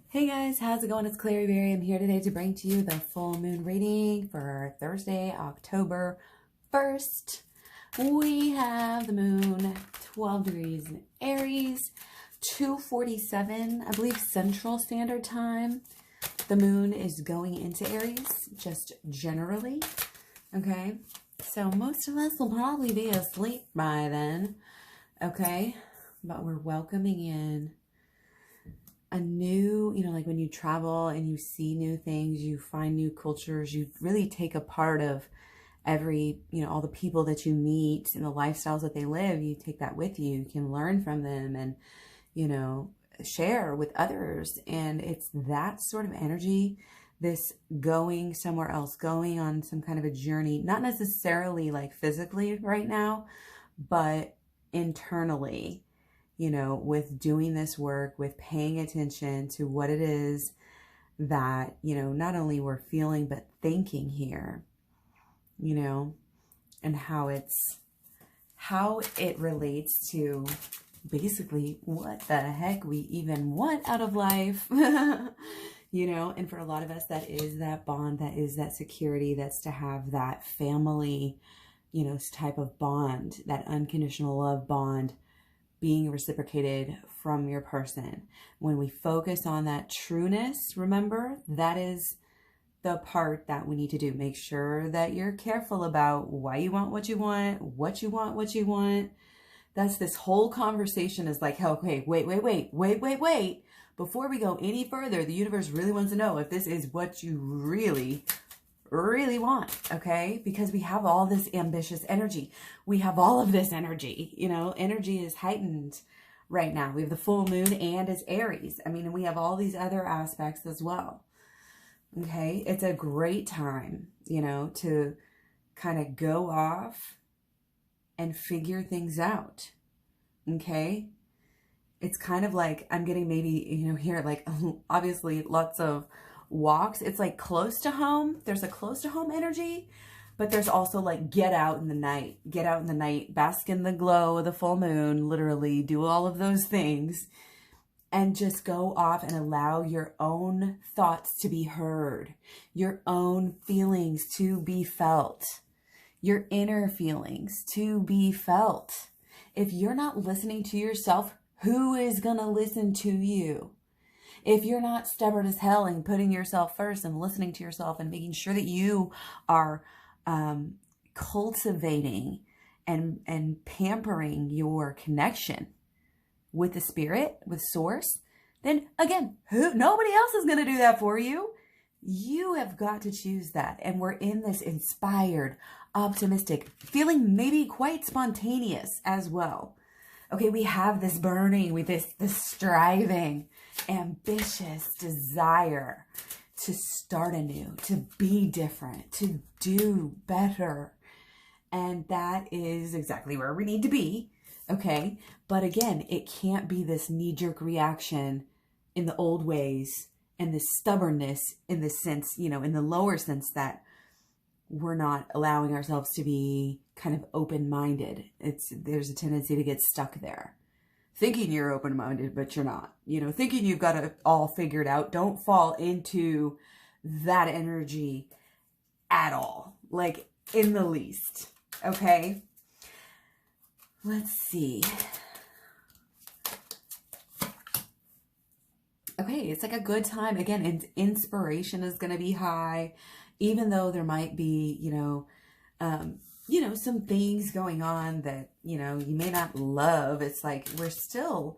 Hey guys, how's it going? It's KlaireeBerry. I'm here today to bring to you the full moon reading for Thursday, October 1st. We have the moon 12 degrees in Aries, 2:47, I believe, Central Standard Time. The moon is going into Aries, just generally, okay? So most of us will probably be asleep by then, okay? But we're welcoming in a new, like when you travel and you see new things, you find new cultures, you really take a part of every, all the people that you meet and the lifestyles that they live. You take that with you. You can learn from them and, share with others. And it's that sort of energy, this going somewhere else, going on some kind of a journey, not necessarily like physically right now, but internally, with doing this work, with paying attention to what it is that, not only we're feeling, but thinking here, and how it relates to basically what the heck we even want out of life, and for a lot of us, that is that bond, that is that security, that's to have that family, type of bond, that unconditional love bond, being reciprocated from your person. When we focus on that trueness, remember, that is the part that we need to do. Make sure that you're careful about why you want what you want, what you want, what you want. That's this whole conversation is like, okay, wait. Before we go any further, the universe really wants to know if this is what you really want, okay? Because we have all this ambitious energy. We have all of this energy, energy is heightened right now. We have the full moon and it's Aries. And we have all these other aspects as well, okay? It's a great time, to kind of go off and figure things out, okay? It's kind of like, I'm getting maybe, here, like, obviously lots of walks. It's like close to home. There's a close to home energy, but there's also like get out in the night, bask in the glow of the full moon, literally do all of those things and just go off and allow your own thoughts to be heard, your own feelings to be felt, your inner feelings to be felt. If you're not listening to yourself, who is going to listen to you? If you're not stubborn as hell and putting yourself first and listening to yourself and making sure that you are cultivating and pampering your connection with the spirit, with source, then again, nobody else is going to do that for you. You have got to choose that. And we're in this inspired, optimistic, feeling maybe quite spontaneous as well. Okay, we have this burning, with this striving, ambitious desire to start anew, to be different, to do better. And that is exactly where we need to be, okay? But again, it can't be this knee-jerk reaction in the old ways and this stubbornness in the sense, in the lower sense that we're not allowing ourselves to be kind of open-minded. There's a tendency to get stuck there. Thinking you're open-minded, but you're not. Thinking you've got it all figured out. Don't fall into that energy at all. Like, in the least. Okay? Let's see. Okay, it's like a good time. Again, inspiration is going to be high. Even though there might be, some things going on that, you may not love. It's like we're still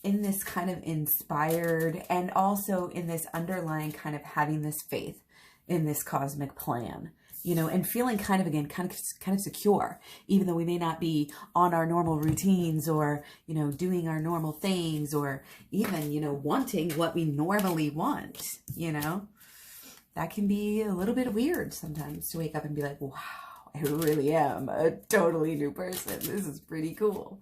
in this kind of inspired and also in this underlying kind of having this faith in this cosmic plan, and feeling kind of secure, even though we may not be on our normal routines or, doing our normal things or even, wanting what we normally want, That can be a little bit weird sometimes to wake up and be like, wow, I really am a totally new person. This is pretty cool.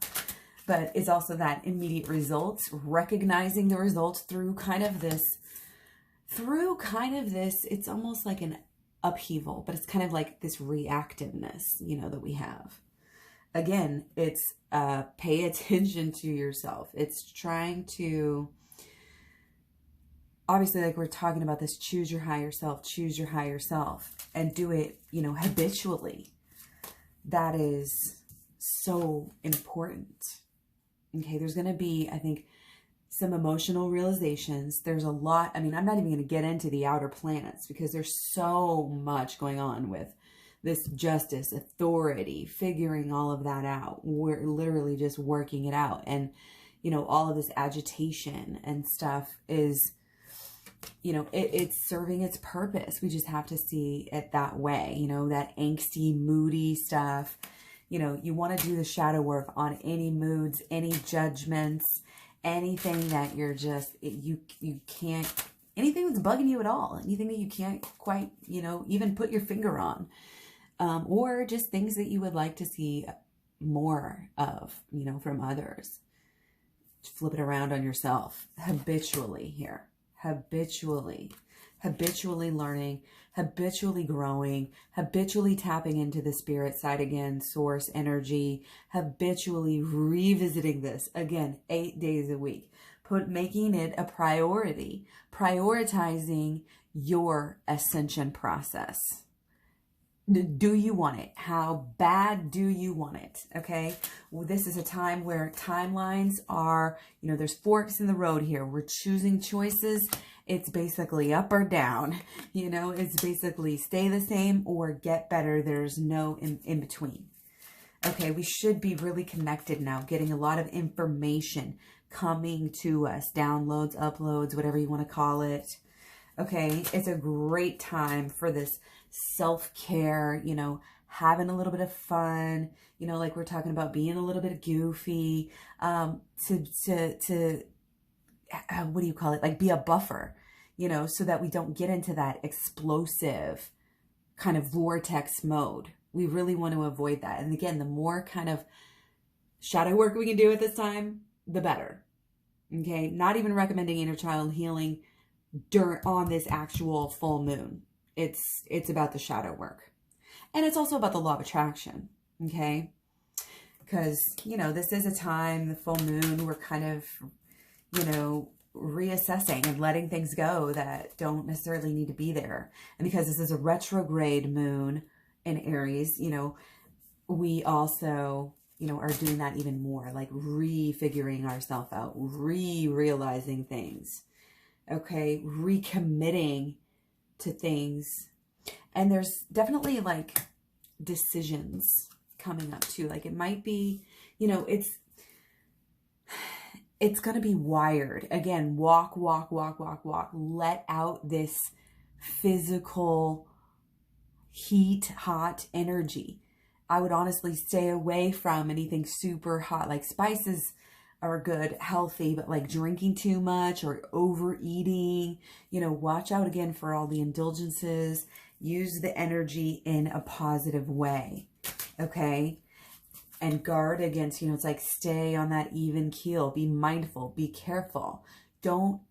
But it's also that immediate results, recognizing the results through kind of this, it's almost like an upheaval, but it's kind of like this reactiveness, that we have. Again, it's pay attention to yourself. It's trying to obviously, like we're talking about this, choose your higher self, and do it, you know, habitually. That is so important. Okay, there's going to be, I think, some emotional realizations. There's a lot. I mean, I'm not even going to get into the outer planets because there's so much going on with this justice, authority, figuring all of that out. We're literally just working it out. And, you know, all of this agitation and stuff is, you know, it's serving its purpose. We just have to see it that way. You know, that angsty, moody stuff. You know, you want to do the shadow work on any moods, any judgments, anything that you're just, you can't, anything that's bugging you at all, anything that you can't quite, you know, even put your finger on, or just things that you would like to see more of, you know, from others. Flip it around on yourself habitually here, habitually learning, habitually growing, habitually tapping into the spirit side again, source energy, habitually revisiting this again, 8 days a week, making it a priority, prioritizing your ascension process. Do you want it? How bad do you want it? Okay. Well, this is a time where timelines are, you know, there's forks in the road here. We're choosing choices. It's basically up or down, you know, it's basically stay the same or get better. There's no in between. Okay. We should be really connected now, getting a lot of information coming to us, downloads, uploads, whatever you want to call it. Okay. It's a great time for this self-care, you know, having a little bit of fun, you know, like we're talking about being a little bit goofy, to what do you call it? Like be a buffer, you know, so that we don't get into that explosive kind of vortex mode. We really want to avoid that. And again, the more kind of shadow work we can do at this time, the better. Okay. Not even recommending inner child healing on this actual full moon. It's about the shadow work. And it's also about the law of attraction. Okay. Because, you know, this is a time, the full moon, we're kind of, you know, reassessing and letting things go that don't necessarily need to be there. And because this is a retrograde moon in Aries, you know, we also, you know, are doing that even more, like refiguring ourselves out, realizing things. Okay. Recommitting to things. And there's definitely like decisions coming up too. Like it might be, you know, it's going to be wired. Again, walk. Let out this physical hot energy. I would honestly stay away from anything super hot. Like spices are good, healthy, but like drinking too much or overeating, you know, watch out again for all the indulgences. Use the energy in a positive way. Okay. And guard against, you know, it's like stay on that even keel. Be mindful, be careful. Don't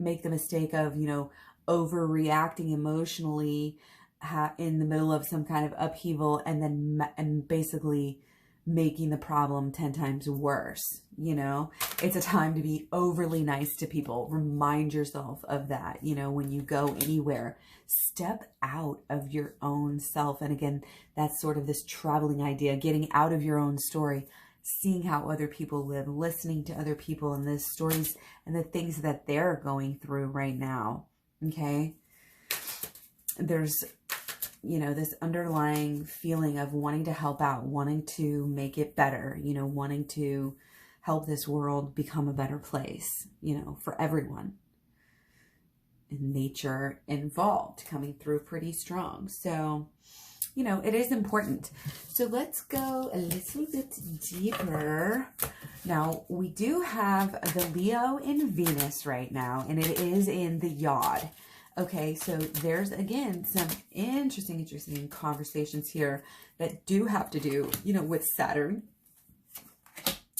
make the mistake of, you know, overreacting emotionally in the middle of some kind of upheaval and basically making the problem 10 times worse. You know, it's a time to be overly nice to people. Remind yourself of that. You know, when you go anywhere, step out of your own self. And again, that's sort of this traveling idea, getting out of your own story, seeing how other people live, listening to other people and the stories and the things that they're going through right now. Okay. There's, you know, this underlying feeling of wanting to help out, wanting to make it better, you know, wanting to help this world become a better place, you know, for everyone. And nature involved coming through pretty strong. So, you know, it is important. So let's go a little bit deeper. Now, we do have the Leo in Venus right now, and it is in the Yod. Okay, so there's, again, some interesting conversations here that do have to do, you know, with Saturn,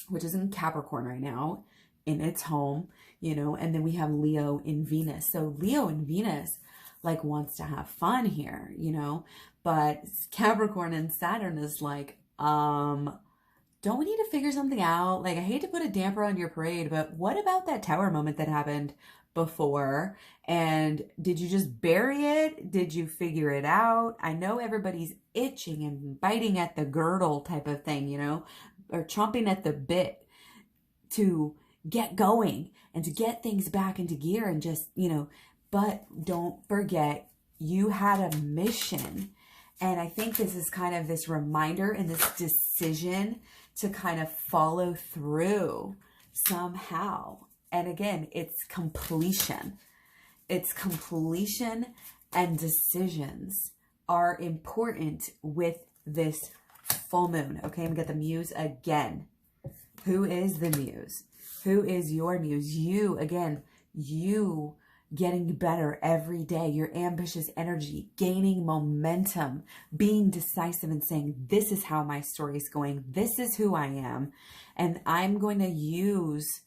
which is in Capricorn right now, in its home, you know, and then we have Leo in Venus. So Leo in Venus, like, wants to have fun here, you know, but Capricorn and Saturn is like, don't we need to figure something out? Like, I hate to put a damper on your parade, but what about that tower moment that happened before? And did you just bury it? Did you figure it out? I know everybody's itching and biting at the girdle type of thing, you know, or chomping at the bit to get going and to get things back into gear and just, you know, but don't forget you had a mission. And I think this is kind of this reminder and this decision to kind of follow through somehow. And again, it's completion. It's completion, and decisions are important with this full moon. Okay, I'm going to get the muse again. Who is the muse? Who is your muse? You, again, you getting better every day, your ambitious energy, gaining momentum, being decisive and saying, this is how my story is going. This is who I am. And I'm going to use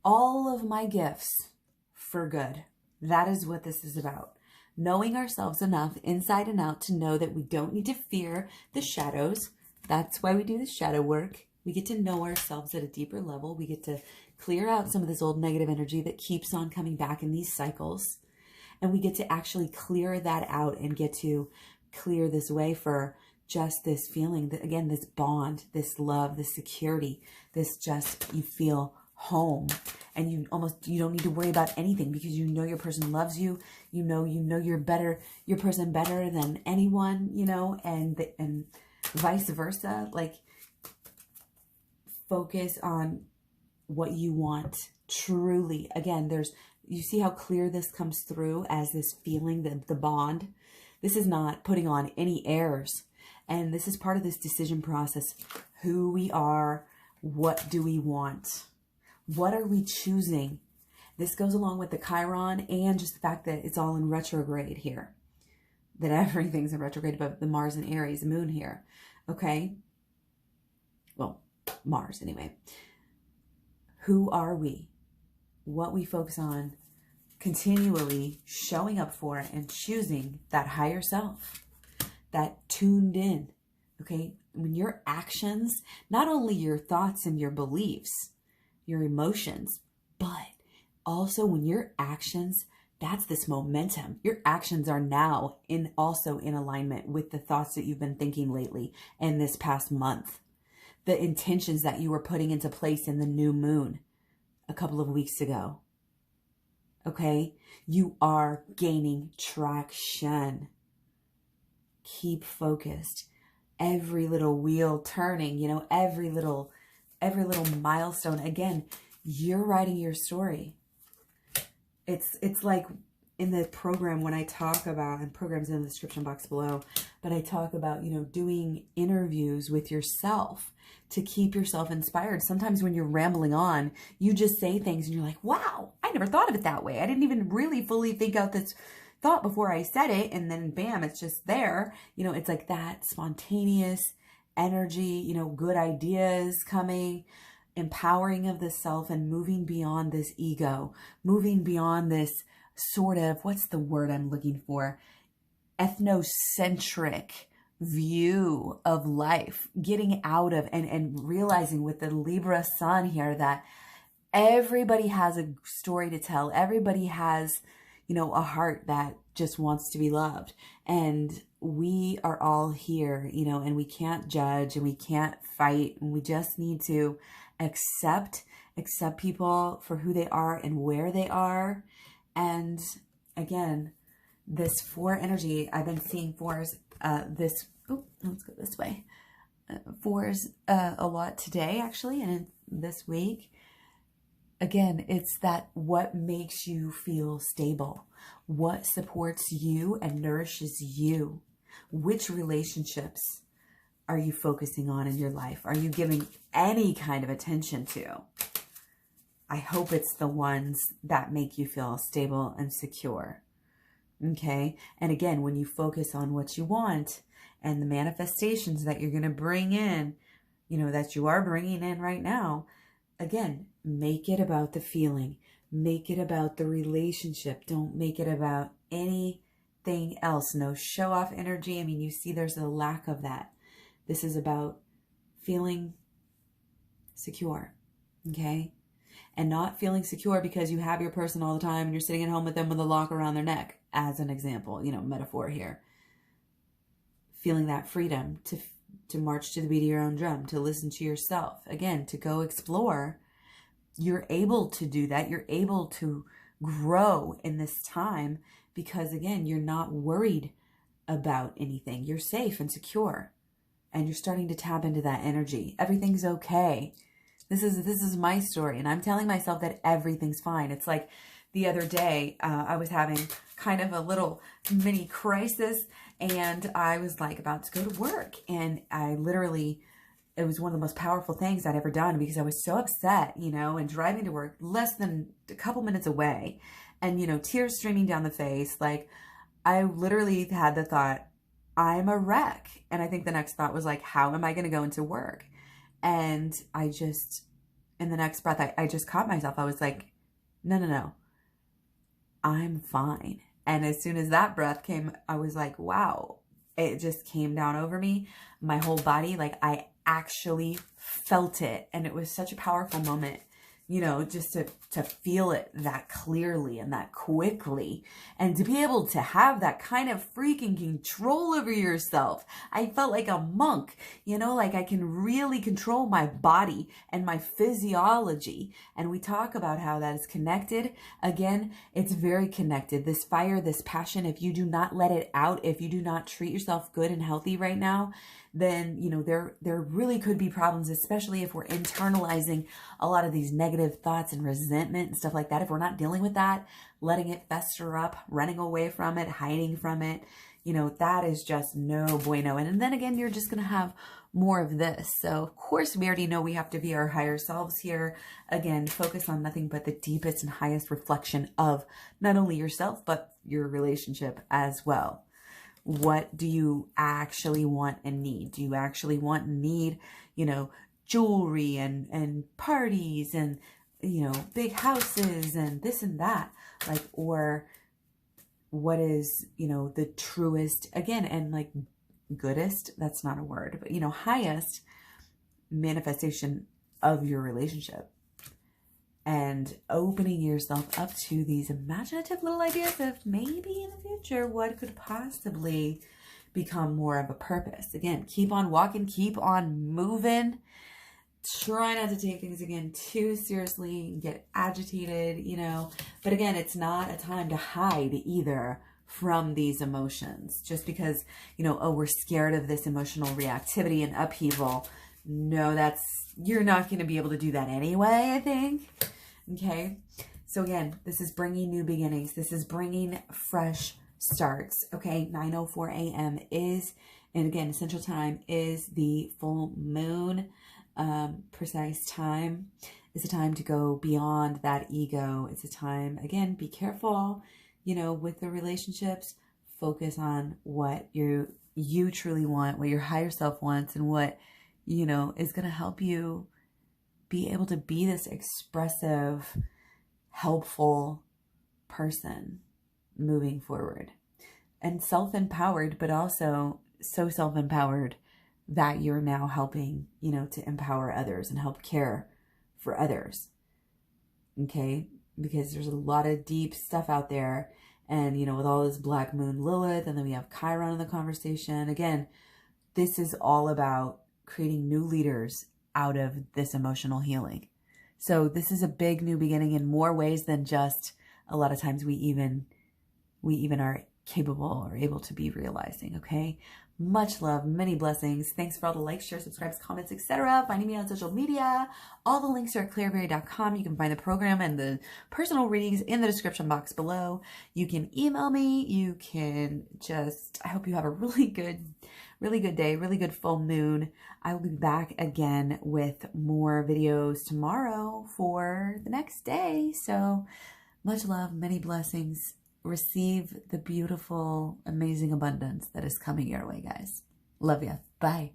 all of my gifts for good. That is what this is about. Knowing ourselves enough inside and out to know that we don't need to fear the shadows. That's why we do the shadow work. We get to know ourselves at a deeper level. We get to clear out some of this old negative energy that keeps on coming back in these cycles. And we get to actually clear that out and get to clear this way for just this feeling that, again, this bond, this love, this security, this just, you feel home. And you don't need to worry about anything because you know your person loves you. You know your person better than anyone, you know, and vice versa. Like, focus on what you want truly. Again, you see how clear this comes through as this feeling, the bond. This is not putting on any airs. And this is part of this decision process. Who we are, what do we want? What are we choosing? This goes along with the Chiron and just the fact that it's all in retrograde here. That everything's in retrograde, but the Mars and Aries moon here. Okay? Well, Mars anyway. Who are we? What we focus on, continually showing up for and choosing that higher self, that tuned in. Okay? When your actions, not only your thoughts and your beliefs, your emotions, but also when your actions, that's this momentum. Your actions are now also in alignment with the thoughts that you've been thinking lately and this past month. The intentions that you were putting into place in the new moon a couple of weeks ago. Okay? You are gaining traction. Keep focused. Every little wheel turning, you know, every little milestone. Again, you're writing your story. It's like in the program when I talk about, and programs in the description box below, but I talk about, you know, doing interviews with yourself to keep yourself inspired. Sometimes when you're rambling on, you just say things and you're like, wow, I never thought of it that way. I didn't even really fully think out this thought before I said it. And then bam, it's just there. You know, it's like that spontaneous energy, you know, good ideas coming, empowering of the self and moving beyond this ego, moving beyond this sort of, what's the word I'm looking for? Ethnocentric view of life, getting out of and realizing with the Libra sun here that everybody has a story to tell. Everybody has, you know, a heart that just wants to be loved. And we are all here, you know, and we can't judge and we can't fight. And we just need to accept people for who they are and where they are. And again, this 4 energy, I've been seeing 4s, let's go this way. 4s a lot today, actually, and this week. Again, it's that what makes you feel stable, what supports you and nourishes you. Which relationships are you focusing on in your life? Are you giving any kind of attention to? I hope it's the ones that make you feel stable and secure. Okay? And again, when you focus on what you want and the manifestations that you're going to bring in, you know, that you are bringing in right now, again, make it about the feeling. Make it about the relationship. Don't make it about anything else. No show-off energy. I mean, you see there's a lack of that. This is about feeling secure. Okay? and not feeling secure because you have your person all the time and you're sitting at home with them with a lock around their neck, as an example, you know, metaphor here. Feeling that freedom to march to the beat of your own drum, to listen to yourself, again, to go explore. You're able to do that. You're able to grow in this time because, again, you're not worried about anything. You're safe and secure, and you're starting to tap into that energy. Everything's okay. This is my story, and I'm telling myself that everything's fine. It's like the other day, I was having kind of a little mini crisis, and I was like about to go to work, and I literally, it was one of the most powerful things I'd ever done because I was so upset, you know, and driving to work less than a couple minutes away, and, you know, tears streaming down the face. Like, I literally had the thought, I'm a wreck. And I think the next thought was like, how am I going to go into work? And I just, in the next breath, I just caught myself. I was like, no, I'm fine. And as soon as that breath came, I was like, wow, it just came down over me. My whole body, like, I actually felt it. And it was such a powerful moment, you know, just to feel it that clearly and that quickly, and to be able to have that kind of freaking control over yourself. I felt like a monk, you know, like I can really control my body and my physiology. And we talk about how that is connected. Again, it's very connected. This fire, this passion, if you do not let it out, if you do not treat yourself good and healthy right now, then, you know, there really could be problems, especially if we're internalizing a lot of these negative thoughts and resentment and stuff like that. If we're not dealing with that, letting it fester up, running away from it, hiding from it, you know, that is just no bueno. And then again, you're just going to have more of this. So of course, we already know we have to be our higher selves here. Again, focus on nothing but the deepest and highest reflection of not only yourself, but your relationship as well. What do you actually want and need? Do you actually want and need, you know, jewelry and parties and, you know, big houses and this and that? Like, or what is, you know, the truest, again, and like goodest, that's not a word, but, you know, highest manifestation of your relationship? And opening yourself up to these imaginative little ideas of maybe in the future what could possibly become more of a purpose. Again, keep on walking, keep on moving. Try not to take things, again, too seriously, get agitated, you know. But again, it's not a time to hide either from these emotions. Just because, you know, oh, we're scared of this emotional reactivity and upheaval. No, you're not going to be able to do that anyway, I think. Okay, so again, this is bringing new beginnings. This is bringing fresh starts. Okay, 9:04 a.m. is, and again, Central Time is the full moon. Precise time. It's a time to go beyond that ego. It's a time, again, be careful, you know, with the relationships. Focus on what you truly want, what your higher self wants, and what, you know, is going to help you be able to be this expressive, helpful person moving forward, and self-empowered, but also so self-empowered that you're now helping, you know, to empower others and help care for others. Okay, because there's a lot of deep stuff out there, and, you know, with all this Black Moon Lilith, and then we have Chiron in the conversation. Again, this is all about creating new leaders out of this emotional healing. So this is a big new beginning in more ways than just a lot of times we even are capable or able to be realizing. Okay, much love, many blessings. Thanks for all the likes, shares, subscribes, comments, etc. Finding me on social media. All the links are at KlaireeBerry.com. You can find the program and the personal readings in the description box below. You can email me. You can just, I hope you have a really good day, really good full moon. I will be back again with more videos tomorrow for the next day. So much love, many blessings. Receive the beautiful, amazing abundance that is coming your way, guys. Love ya. Bye.